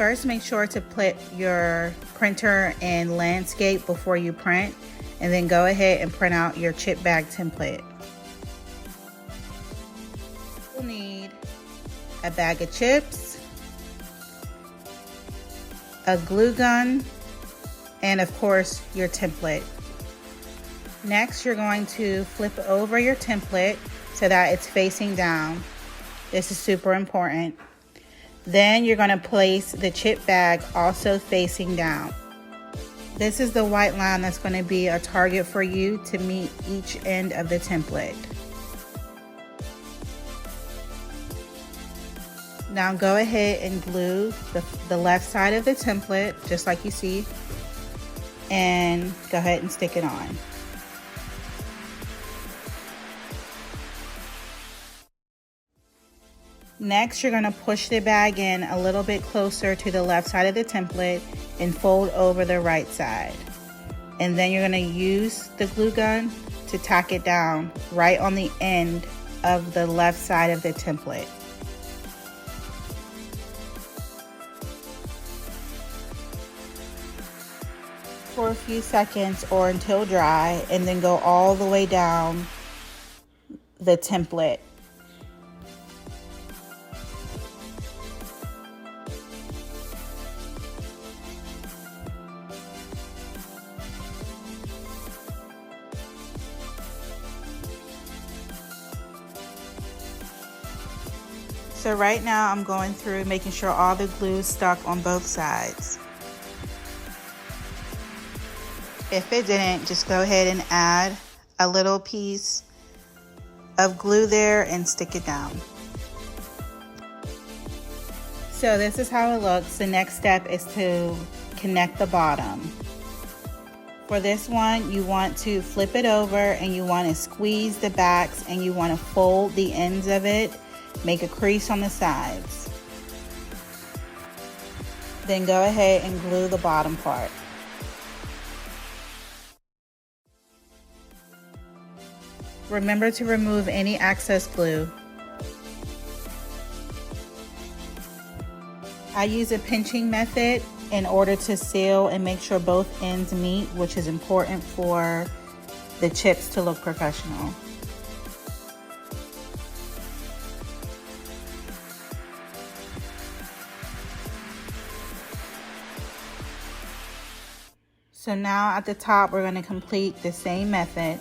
First, make sure to put your printer in landscape before you print, and then go ahead and print out your chip bag template. You'll need a bag of chips, a glue gun, and of course your template. Next, you're going to flip over your template so that it's facing down. This is super important. Then you're going to place the chip bag also facing down. This is the white line that's going to be a target for you to meet each end of the template. Now go ahead and glue the left side of the template, just like you see, and go ahead and stick it on. Next, you're going to push the bag in a little bit closer to the left side of the template and fold over the right side. And then you're going to use the glue gun to tack it down right on the end of the left side of the template. For a few seconds or until dry, and then go all the way down the template. So right now I'm going through making sure all the glue is stuck on both sides. If it didn't, just go ahead and add a little piece of glue there and stick it down. So this is how it looks. The next step is to connect the bottom. For this one, you want to flip it over and you want to squeeze the backs and you want to fold the ends of it. Make a crease on the sides. Then go ahead and glue the bottom part. Remember to remove any excess glue. I use a pinching method in order to seal and make sure both ends meet, which is important for the chips to look professional. So now at the top, we're going to complete the same method.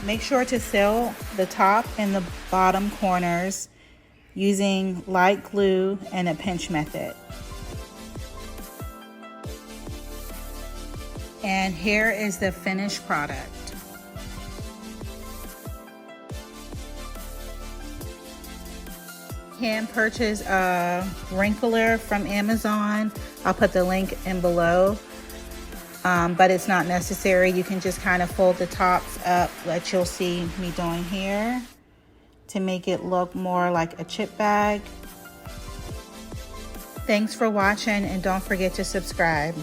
Make sure to seal the top and the bottom corners using light glue and a pinch method. And here is the finished product. You can purchase a wrinkler from Amazon. I'll put the link in below. But it's not necessary. You can just kind of fold the tops up like you'll see me doing here to make it look more like a chip bag. Thanks for watching, and don't forget to subscribe.